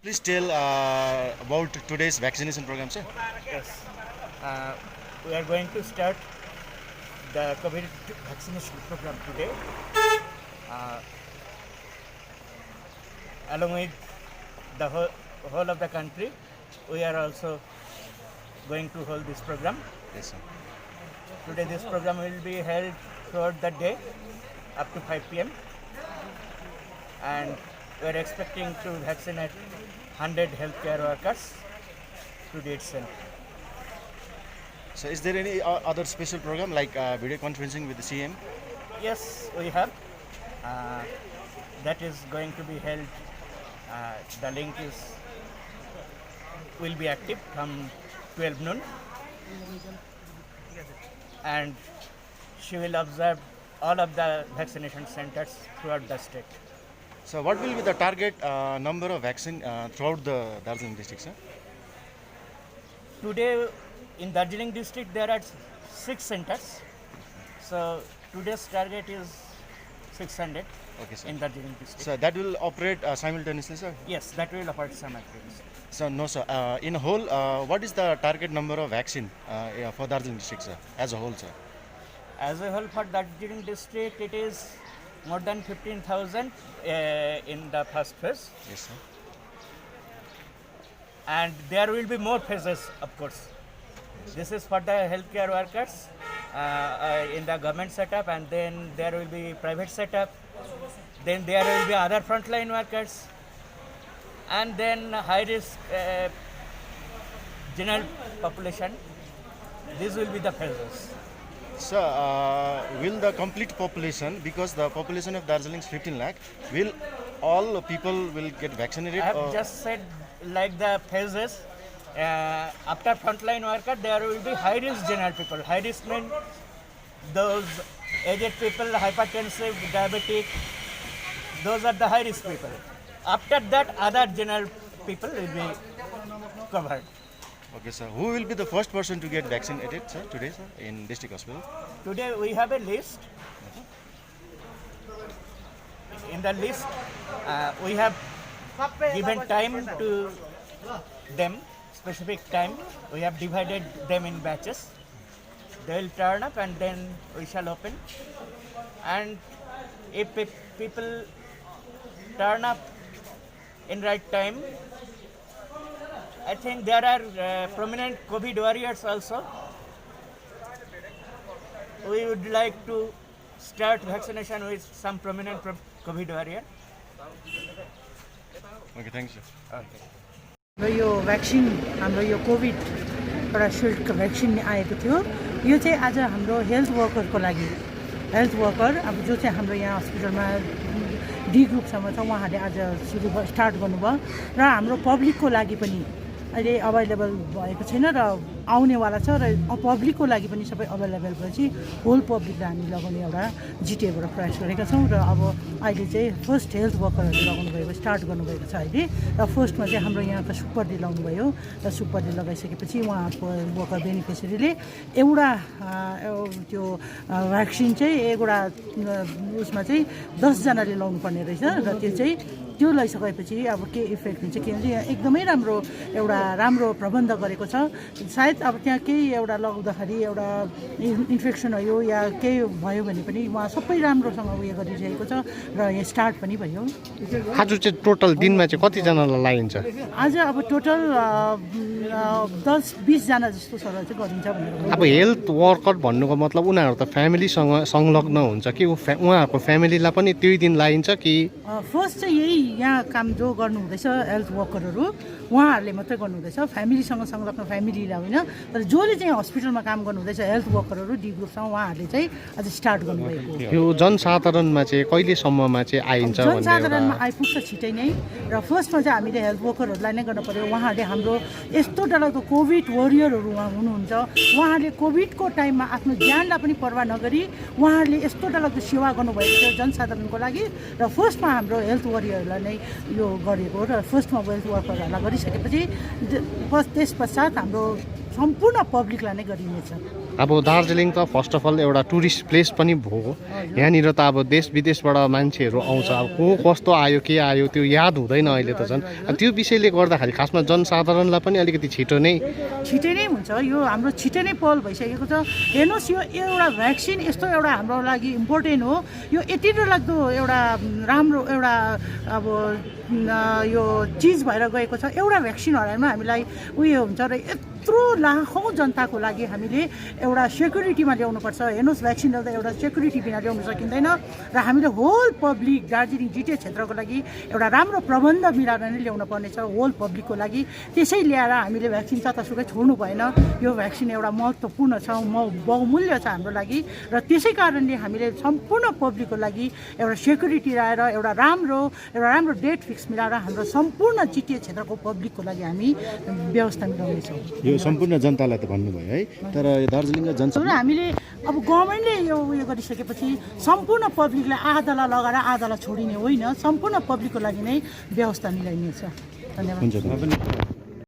Please tell about today's vaccination program, sir. Yes. We are going to start the COVID vaccination program today. Along with the whole of the country, we are also going to hold this program. Yes, sir. Today this program will be held throughout the day up to 5 p.m. and we are expecting to vaccinate 100 healthcare workers today itself. So, is there any other special program like video conferencing with the CM? Yes, we have. That is going to be held. The link will be active from 12 noon, and she will observe all of the vaccination centers throughout the state. So, what will be the target number of vaccine throughout the Darjeeling district, sir? Today in Darjeeling district there are 6 centers. So today's target is 600 Okay, sir. in Darjeeling district. So, that will operate simultaneously, sir? Yes, that will operate simultaneously. So, no, sir. In a whole, what is the target number of vaccine for Darjeeling district, sir, as a whole, sir? As a whole for Darjeeling district, it is more than 15,000 in the first phase, Yes, sir. and there will be more phases, of course. This is for the healthcare workers in the government setup, and then there will be private setup. Then there will be other frontline workers, and then high risk general population. These will be the phases. So, will the complete population, because the population of Darjeeling is 15 lakh, will all people will get vaccinated? I have just said like the phases. After frontline worker, there will be high risk general people. High risk means those aged people, hypertensive, diabetic. Those are the high risk people. After that, other general people will be covered. Okay, sir. Who will be the first person to get vaccinated, sir, today, sir, in district hospital? Today we have a list. In the list, we have given time to them, specific time. We have divided them in batches. They will turn up and then we shall open. And if people turn up in right time, I think there are prominent COVID warriors also. We would like to start vaccination with some prominent COVID warrior. Okay, thanks, sir. Okay. र यो vaccine हाम्रो यो covid एउटा सिल्डको vaccine आएको थियो। यो चाहिँ आज हाम्रो हेल्थ वर्करको लागि, हेल्थ वर्कर अब जो चाहिँ हाम्रो यहाँ हस्पिटलमा डी ग्रुपसम्म छ, उहाँहरूले आज स्टार्ट गर्नुभयो र हाम्रो पब्लिकको लागि पनि अहिले अभाइलेबल भएको छैन र आउनेवाला छ, र पब्लिकको लागि पनि सबै अभाइलेबल भएपछि होल पब्लिकलाई हामी लगाउने एउटा जिटिएबाट प्रयास गरेका छौँ। र अब अहिले चाहिँ फर्स्ट हेल्थ वर्करहरूले लगाउनु भएको स्टार्ट गर्नुभएको छ अहिले, र फर्स्टमा चाहिँ हाम्रो यहाँको सुपरले लगाउनुभयो र सुपरले लगाइसकेपछि उहाँको वर्कर बेनिफिसियरीले एउटा त्यो भ्याक्सिन चाहिँ एउटा उसमा चाहिँ 10जनाले लाउनुपर्ने रहेछ, र त्यो लगाइसकेपछि अब के इफेक्ट हुन्छ के हुन्छ, यहाँ एकदमै राम्रो एउटा राम्रो प्रबन्ध गरेको छ। सायद अब त्यहाँ केही एउटा लगाउँदाखेरि एउटा इन्फेक्सन भयो या केही भयो भने पनि उहाँ सबै राम्रोसँग उयो गरिरहेको छ र यहाँ स्टार्ट पनि भयो। आज चाहिँ टोटल दिनमा चाहिँ कतिजनालाई लगाइन्छ? आज अब टोटल 10-20 जना जस्तो सर चाहिँ गरिन्छ भनेर। अब हेल्थ वर्कर भन्नुको मतलब उनीहरू त फ्यामिलीसँग संलग्न हुन्छ कि उहाँहरूको फ्यामिलीलाई पनि त्यही दिन लगाइन्छ कि? फर्स्ट चाहिँ यही यहाँ काम जो गर्नुहुँदैछ हेल्थ वर्करहरू उहाँहरूले मात्रै गर्नुहुँदैछ, फ्यामिलीसँग संलग्न फ्यामिलीलाई होइन, तर जसले चाहिँ हस्पिटलमा काम गर्नुहुँदैछ हेल्थ वर्करहरू डी ग्रुपसँग उहाँहरूले चाहिँ आज स्टार्ट गर्नुभएको। यो जनसाधारणमा चाहिँ कहिलेसम्ममा चाहिँ आइन्छ? जनसाधारणमा आइपुग्छ छिटै नै, र फर्स्टमा चाहिँ हामीले हेल्थ वर्करहरूलाई नै गर्नु पर्यो। उहाँहरूले हाम्रो यस्तो डरलाग्दो कोभिड वरियरहरू उहाँ हुनुहुन्छ, उहाँहरूले कोभिडको टाइममा आफ्नो ज्यानलाई पनि पर्वाह नगरी उहाँहरूले यस्तो डरलाग्दो सेवा गर्नुभएको थियो जनसाधारणको लागि, र फर्स्टमा हाम्रो हेल्थ वरियरहरूलाई नै यो गरेको, र फर्स्टमा हेल्थ वर्करहरूलाई गरिसकेपछि त्यस पश्चात हाम्रो सम्पूर्ण पब्लिकलाई नै गरिनेछ। अब दार्जिलिङ त फर्स्ट अफ अल एउटा टुरिस्ट प्लेस पनि भयो यहाँनिर त अब देश विदेशबाट मान्छेहरू आउँछ अब को कस्तो आयो के आयो त्यो याद हुँदैन अहिले त झन् त्यो विषयले गर्दाखेरि खासमा जनसाधारणलाई पनि अलिकति छिटो नै हुन्छ यो हाम्रो छिटै नै पहल भइसकेको छ। हेर्नुहोस् यो एउटा भ्याक्सिन यस्तो एउटा हाम्रो लागि इम्पोर्टेन्ट हो, यो यति डरलाग्दो एउटा राम्रो एउटा अब यो चिज भएर गएको छ। एउटा भ्याक्सिन हराएमा हामीलाई उयो हुन्छ र यत्रो लाखौँ जनताको लागि हामीले एउटा सेक्युरिटीमा ल्याउनुपर्छ। हेर्नुहोस् भ्याक्सिन ल्याउँदा एउटा सेक्युरिटी बिना ल्याउनु सकिँदैन र हामीले होल पब्लिक दार्जिलिङ जिटिए क्षेत्रको लागि एउटा राम्रो प्रबन्ध मिलाएर नै ल्याउनु पर्नेछ होल पब्लिकको लागि। त्यसै ल्याएर हामीले भ्याक्सिन जतासुकै छोड्नु भएन। यो भ्याक्सिन एउटा महत्त्वपूर्ण छ, बहुमूल्य छ हाम्रो लागि र त्यसै कारणले हामीले सम्पूर्ण पब्लिकको लागि एउटा सेक्युरिटी ल्याएर एउटा राम्रो डेट फिक्स मिलाएर हाम्रो सम्पूर्ण जिटिए क्षेत्रको पब्लिकको लागि हामी व्यवस्था मिलाउनेछौँ। यो सम्पूर्ण जनतालाई त भन्नुभयो है, तर यो दार्जिलिङका जनता हामीले अब गभर्मेन्टले यो उयो गरिसकेपछि सम्पूर्ण पब्लिकलाई आधालाई लगाएर आधालाई छोडिने होइन, सम्पूर्ण पब्लिकको लागि नै व्यवस्था मिलाइनेछ। धन्यवाद। हुन्छ।